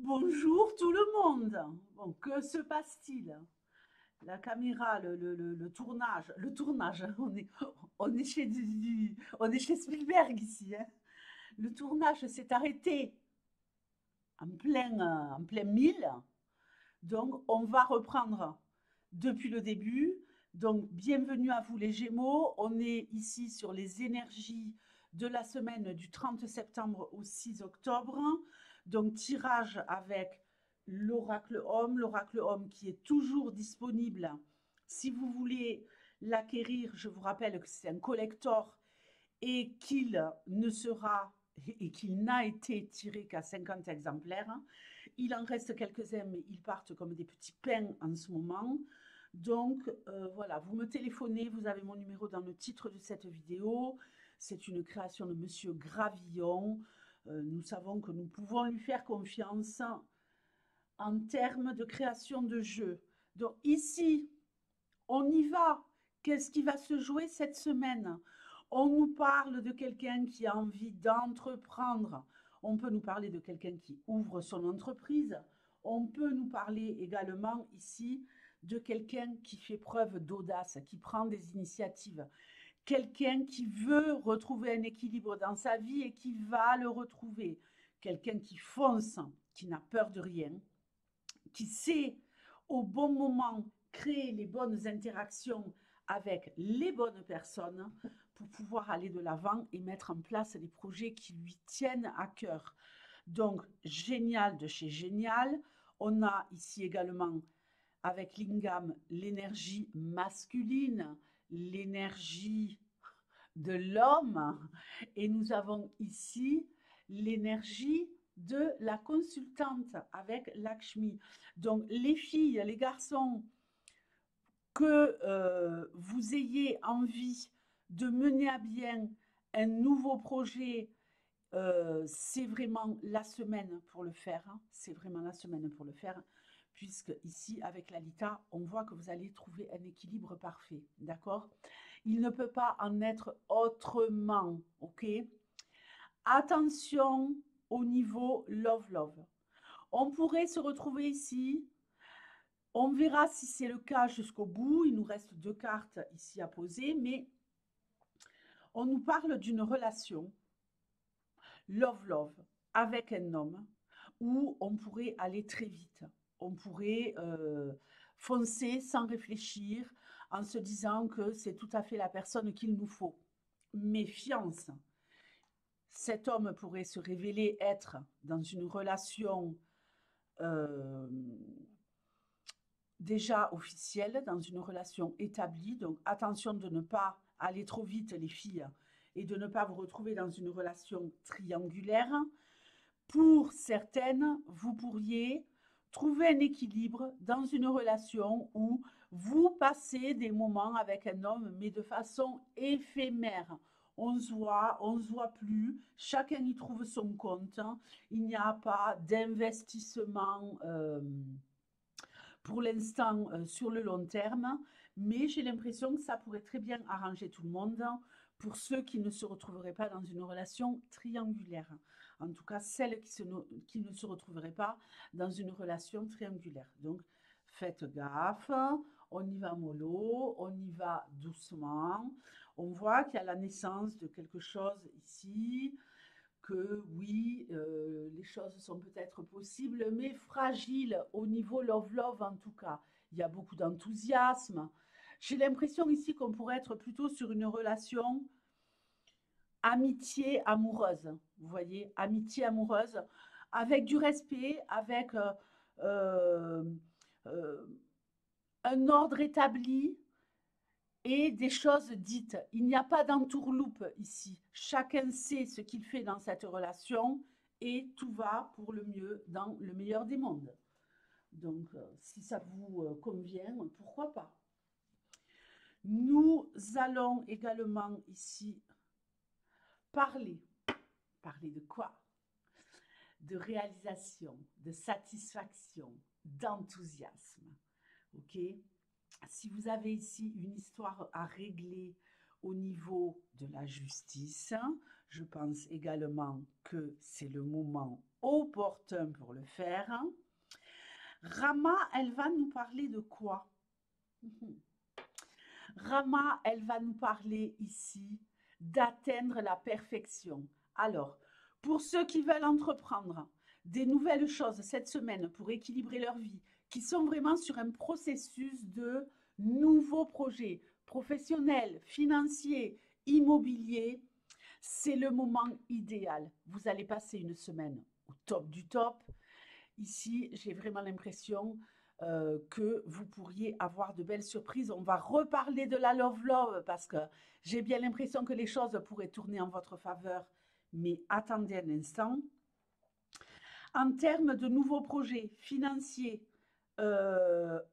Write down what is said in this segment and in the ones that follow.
Bonjour tout le monde. Bon, que se passe-t-il? La caméra, le tournage, on est on est chez Spielberg ici, hein. Le tournage s'est arrêté en plein mille, donc on va reprendre depuis le début. Donc bienvenue à vous les Gémeaux. On est ici sur les énergies de la semaine du 30 septembre au 6 octobre. Donc tirage avec l'oracle homme qui est toujours disponible. Si vous voulez l'acquérir, je vous rappelle que c'est un collector et qu'il n'a été tiré qu'à 50 exemplaires. Il en reste quelques-uns, mais ils partent comme des petits pains en ce moment. Donc voilà, vous me téléphonez, vous avez mon numéro dans le titre de cette vidéo. C'est une création de Monsieur Gravillon. Nous savons que nous pouvons lui faire confiance en termes de création de jeux. Donc ici, on y va. Qu'est-ce qui va se jouer cette semaine? On nous parle de quelqu'un qui a envie d'entreprendre. On peut nous parler de quelqu'un qui ouvre son entreprise. On peut nous parler également ici de quelqu'un qui fait preuve d'audace, qui prend des initiatives. Quelqu'un qui veut retrouver un équilibre dans sa vie et qui va le retrouver. Quelqu'un qui fonce, qui n'a peur de rien, qui sait au bon moment créer les bonnes interactions avec les bonnes personnes pour pouvoir aller de l'avant et mettre en place les projets qui lui tiennent à cœur. Donc, génial de chez génial. On a ici également avec Lingam l'énergie masculine, l'énergie de l'homme. Et nous avons ici l'énergie de la consultante avec Lakshmi. Donc les filles, les garçons, que vous ayez envie de mener à bien un nouveau projet, c'est vraiment la semaine pour le faire, hein. C'est vraiment la semaine pour le faire, puisque ici, avec Lalita, on voit que vous allez trouver un équilibre parfait, d'accord? Il ne peut pas en être autrement, ok? Attention au niveau love-love. On pourrait se retrouver ici. On verra si c'est le cas jusqu'au bout. Il nous reste deux cartes ici à poser, mais on nous parle d'une relation love-love avec un homme où on pourrait aller très vite. On pourrait foncer sans réfléchir en se disant que c'est tout à fait la personne qu'il nous faut. Méfiance. Cet homme pourrait se révéler être dans une relation euh, déjà officielle, dans une relation établie. Donc attention de ne pas aller trop vite les filles et de ne pas vous retrouver dans une relation triangulaire. Pour certaines, vous pourriez trouver un équilibre dans une relation où vous passez des moments avec un homme, mais de façon éphémère. On se voit plus, chacun y trouve son compte. Il n'y a pas d'investissement pour l'instant sur le long terme, mais j'ai l'impression que ça pourrait très bien arranger tout le monde pour ceux qui ne se retrouveraient pas dans une relation triangulaire. En tout cas, celles qui ne se retrouveraient pas dans une relation triangulaire. Donc, faites gaffe, on y va mollo, on y va doucement. On voit qu'il y a la naissance de quelque chose ici, que oui, les choses sont peut-être possibles, mais fragiles au niveau love-love en tout cas. Il y a beaucoup d'enthousiasme. J'ai l'impression ici qu'on pourrait être plutôt sur une relation amitié amoureuse. Vous voyez, amitié amoureuse, avec du respect, avec euh, euh, un ordre établi, et des choses dites. Il n'y a pas d'entourloupe ici. Chacun sait ce qu'il fait dans cette relation et tout va pour le mieux dans le meilleur des mondes. Donc, si ça vous convient, pourquoi pas. Nous allons également ici parler. Parler de quoi? De réalisation, de satisfaction, d'enthousiasme. Ok? Si vous avez ici une histoire à régler au niveau de la justice, je pense également que c'est le moment opportun pour le faire. Rama, elle va nous parler de quoi? Rama, elle va nous parler ici d'atteindre la perfection. Alors, pour ceux qui veulent entreprendre des nouvelles choses cette semaine pour équilibrer leur vie, qui sont vraiment sur un processus de nouveaux projets professionnels, financiers, immobiliers, c'est le moment idéal. Vous allez passer une semaine au top du top. Ici, j'ai vraiment l'impression que vous pourriez avoir de belles surprises. On va reparler de la love parce que j'ai bien l'impression que les choses pourraient tourner en votre faveur. Mais attendez un instant. En termes de nouveaux projets financiers,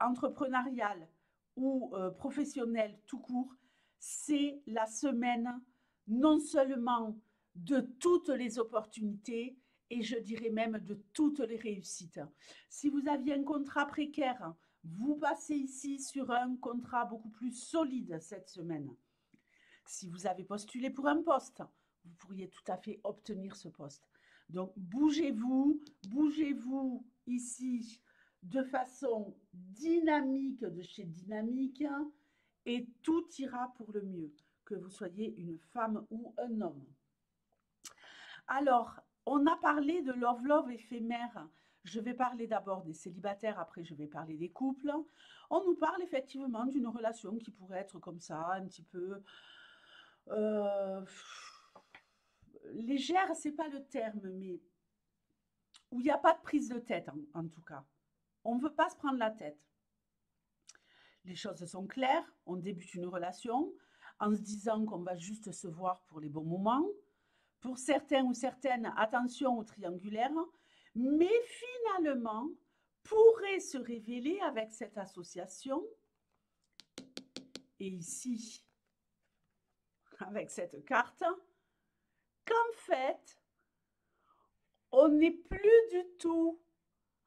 entrepreneurial ou professionnels tout court, c'est la semaine non seulement de toutes les opportunités, et je dirais même de toutes les réussites. Si vous aviez un contrat précaire, vous passez ici sur un contrat beaucoup plus solide cette semaine. Si vous avez postulé pour un poste, vous pourriez tout à fait obtenir ce poste. Donc, bougez-vous ici de façon dynamique de chez Dynamique et tout ira pour le mieux, que vous soyez une femme ou un homme. Alors, on a parlé de love éphémère. Je vais parler d'abord des célibataires, après je vais parler des couples. On nous parle effectivement d'une relation qui pourrait être comme ça, un petit peu légère, c'est pas le terme, mais où il n'y a pas de prise de tête en tout cas. On ne veut pas se prendre la tête. Les choses sont claires, on débute une relation en se disant qu'on va juste se voir pour les bons moments. Pour certains ou certaines, attention au triangulaire, mais finalement, pourrait se révéler avec cette association, et ici, avec cette carte, qu'en fait, on n'est plus du tout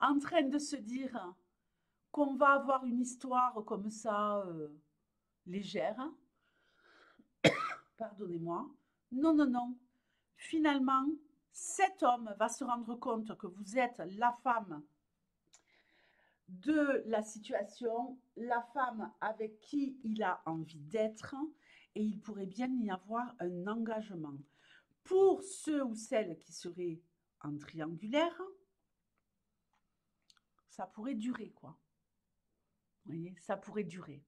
en train de se dire qu'on va avoir une histoire comme ça, légère. Pardonnez-moi. Non, non, non. Finalement, cet homme va se rendre compte que vous êtes la femme de la situation, la femme avec qui il a envie d'être, et il pourrait bien y avoir un engagement. Pour ceux ou celles qui seraient en triangulaire, ça pourrait durer, quoi. Vous voyez, ça pourrait durer.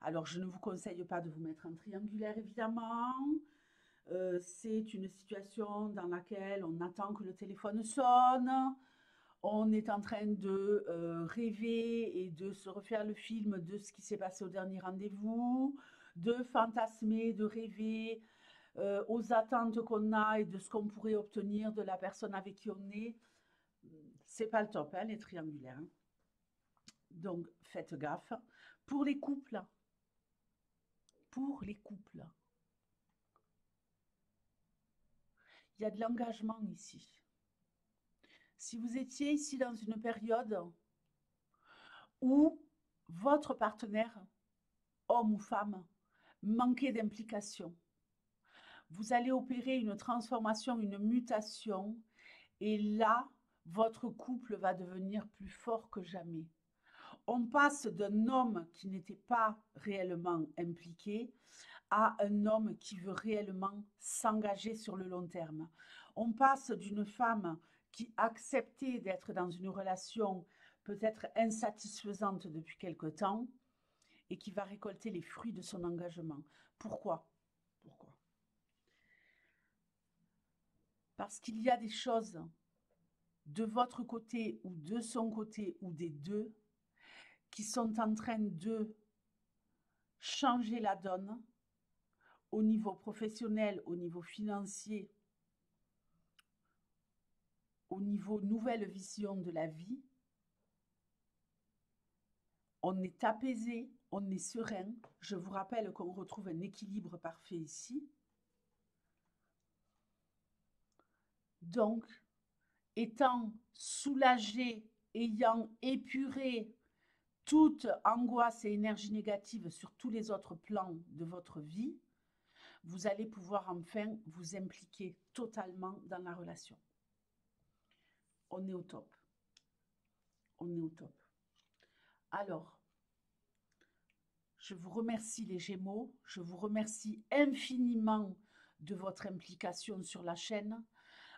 Alors, je ne vous conseille pas de vous mettre en triangulaire, évidemment. C'est une situation dans laquelle on attend que le téléphone sonne. On est en train de rêver et de se refaire le film de ce qui s'est passé au dernier rendez-vous, de fantasmer, de rêver aux attentes qu'on a et de ce qu'on pourrait obtenir de la personne avec qui on est. C'est pas le top, hein, les triangulaires. Hein. Donc, faites gaffe. Pour les couples, il y a de l'engagement ici. Si vous étiez ici dans une période où votre partenaire, homme ou femme, manquait d'implication, vous allez opérer une transformation, une mutation, et là, votre couple va devenir plus fort que jamais. On passe d'un homme qui n'était pas réellement impliqué à un homme qui veut réellement s'engager sur le long terme. On passe d'une femme qui acceptait d'être dans une relation peut-être insatisfaisante depuis quelque temps et qui va récolter les fruits de son engagement. Pourquoi? Parce qu'il y a des choses de votre côté ou de son côté ou des deux qui sont en train de changer la donne au niveau professionnel, au niveau financier, au niveau nouvelle vision de la vie. On est apaisé, on est serein. Je vous rappelle qu'on retrouve un équilibre parfait ici. Donc, étant soulagé, ayant épuré toute angoisse et énergie négative sur tous les autres plans de votre vie, vous allez pouvoir enfin vous impliquer totalement dans la relation. On est au top. On est au top. Alors, je vous remercie les Gémeaux. Je vous remercie infiniment de votre implication sur la chaîne.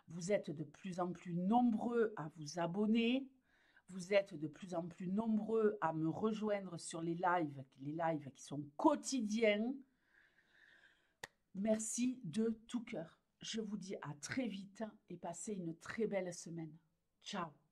Vous êtes de plus en plus nombreux à vous abonner. Vous êtes de plus en plus nombreux à me rejoindre sur les lives qui sont quotidiens. Merci de tout cœur. Je vous dis à très vite et passez une très belle semaine. Ciao.